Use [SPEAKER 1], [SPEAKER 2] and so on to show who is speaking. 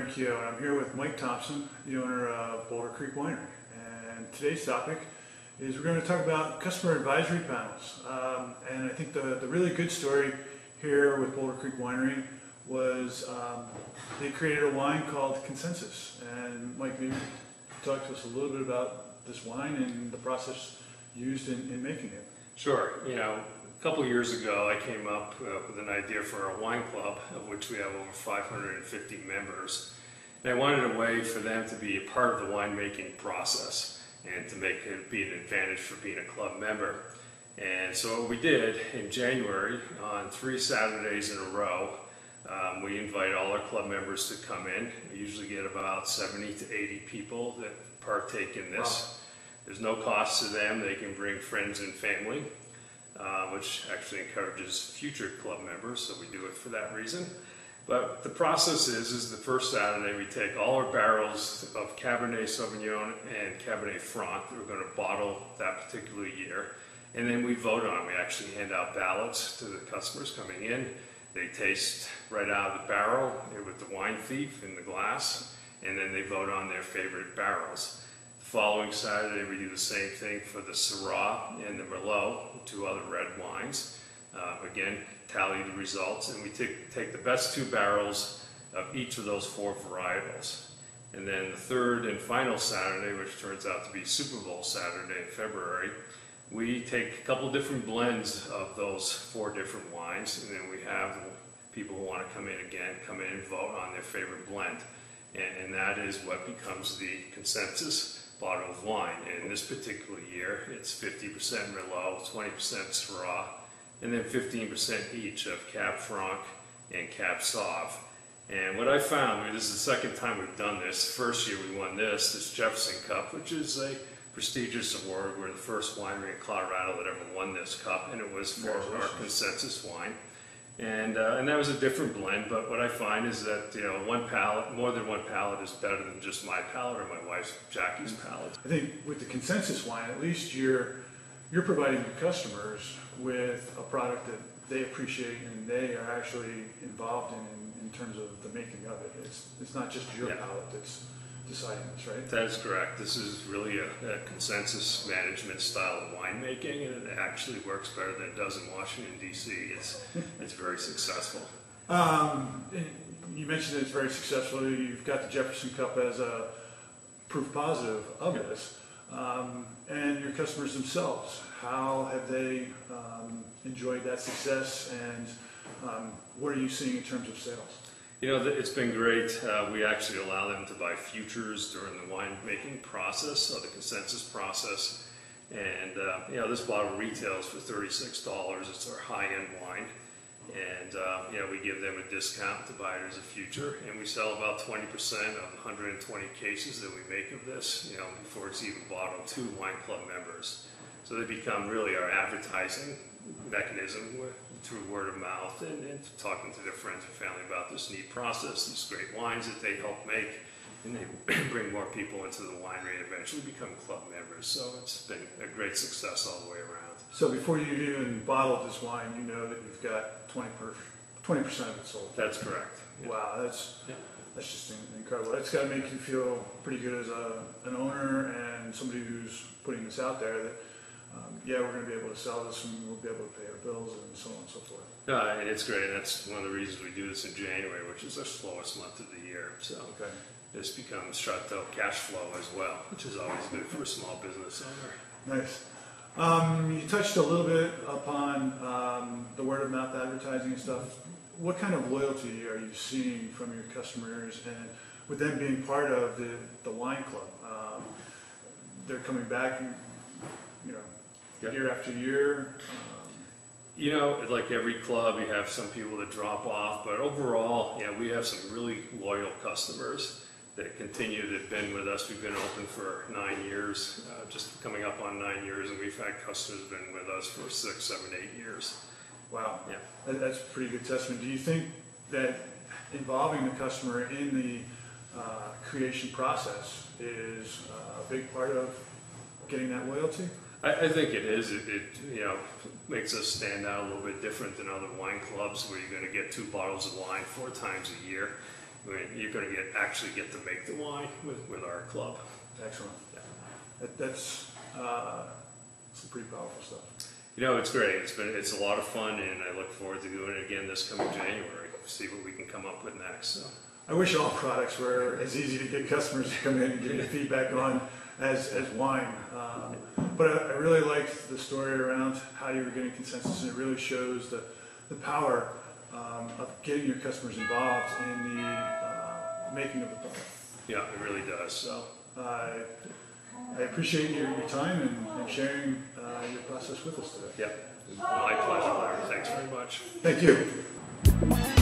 [SPEAKER 1] McKeogh, and I'm here with Mike Thompson, the owner of Boulder Creek Winery. And today's topic is we're going to talk about customer advisory panels. And I think the really good story here with Boulder Creek Winery was they created a wine called Consensus. And Mike, maybe talk to us a little bit about this wine and the process used in making it.
[SPEAKER 2] Sure. A couple of years ago, I came up with an idea for a wine club, of which we have over 550 members. And I wanted a way for them to be a part of the winemaking process and to make it be an advantage for being a club member. And so what we did in January, on 3 Saturdays in a row, we invite all our club members to come in. We usually get about 70 to 80 people that partake in this. Wow. There's no cost to them. They can bring friends and family. Which actually encourages future club members, so we do it for that reason. But the process is the first Saturday we take all our barrels of Cabernet Sauvignon and Cabernet Franc that we're going to bottle that particular year, and then we vote on them. We actually hand out ballots to the customers coming in. They taste right out of the barrel with the wine thief in the glass, and then they vote on their favorite barrels. Following Saturday, we do the same thing for the Syrah and the Merlot, 2 other red wines. Again, tally the results, and we take the best 2 barrels of each of those 4 varietals. And then the third and final Saturday, which turns out to be Super Bowl Saturday in February, we take a couple different blends of those 4 different wines, and then we have people who want to come in and vote on their favorite blend. And that is what becomes the consensus bottle of wine. And in this particular year, it's 50% Merlot, 20% Syrah, and then 15% each of Cab Franc and Cab Sauv. And what I found, this is the second time we've done this. First year we won this Jefferson Cup, which is a prestigious award. We're the first winery in Colorado that ever won this cup, and it was for our consensus wine. And that was a different blend, but what I find is that more than one palate is better than just my palate or my wife's Jackie's palate.
[SPEAKER 1] I think with the consensus wine, at least you're providing your customers with a product that they appreciate and they are actually involved in terms of the making of it. It's not just your palate that's deciding this, right?
[SPEAKER 2] That is correct. This is really a consensus management style of winemaking, and it actually works better than it does in Washington, D.C. It's very successful.
[SPEAKER 1] You mentioned it's very successful. You've got the Jefferson Cup as a proof positive of this. And your customers themselves, how have they enjoyed that success, and what are you seeing in terms of sales?
[SPEAKER 2] It's been great. We actually allow them to buy futures during the winemaking process, or the consensus process. And, this bottle retails for $36. It's our high-end wine. And, we give them a discount to buy it as a future. And we sell about 20% of 120 cases that we make of this, before it's even bottled to wine club members. So they become really our advertising mechanism through word of mouth and talking to their friends and family about this neat process, these great wines that they help make, and they bring more people into the winery and eventually become club members. So it's been a great success all the way around.
[SPEAKER 1] So before you even bottled this wine, you know that you've got 20% of it sold.
[SPEAKER 2] That's correct.
[SPEAKER 1] Yeah. Wow, that's just incredible. That's got to make you feel pretty good as an owner and somebody who's putting this out there that we're going to be able to sell this and we'll be able to pay our bills and so on and so forth.
[SPEAKER 2] And it's great. And that's one of the reasons we do this in January, which is our slowest month of the year. So this becomes shut-down cash flow as well, which is always good for a small business owner.
[SPEAKER 1] Nice. You touched a little bit upon the word-of-mouth advertising and stuff. What kind of loyalty are you seeing from your customers, and with them being part of the wine club? They're coming back, year after year.
[SPEAKER 2] Like every club, you have some people that drop off, but overall, we have some really loyal customers that continue. They've been with us. We've been open for 9 years, just coming up on 9 years, and we've had customers been with us for 6, 7, 8 years.
[SPEAKER 1] Wow. Yeah. That's a pretty good testament. Do you think that involving the customer in the creation process is a big part of getting that loyalty?
[SPEAKER 2] I think it is. It makes us stand out a little bit different than other wine clubs where you're going to get 2 bottles of wine 4 times a year. you're going to actually get to make the wine with our club.
[SPEAKER 1] Excellent.
[SPEAKER 2] Yeah.
[SPEAKER 1] That's some pretty powerful stuff.
[SPEAKER 2] It's great. It's a lot of fun, and I look forward to doing it again this coming January. See what we can come up with next. So.
[SPEAKER 1] I wish all products were as easy to get customers to come in and give you feedback on as wine. But I really liked the story around how you were getting consensus, and it really shows the power of getting your customers involved in the making of the product.
[SPEAKER 2] Yeah, it really does.
[SPEAKER 1] So I appreciate your time and sharing your process with us today.
[SPEAKER 2] Yeah, my pleasure, Larry. Thanks very much.
[SPEAKER 1] Thank you.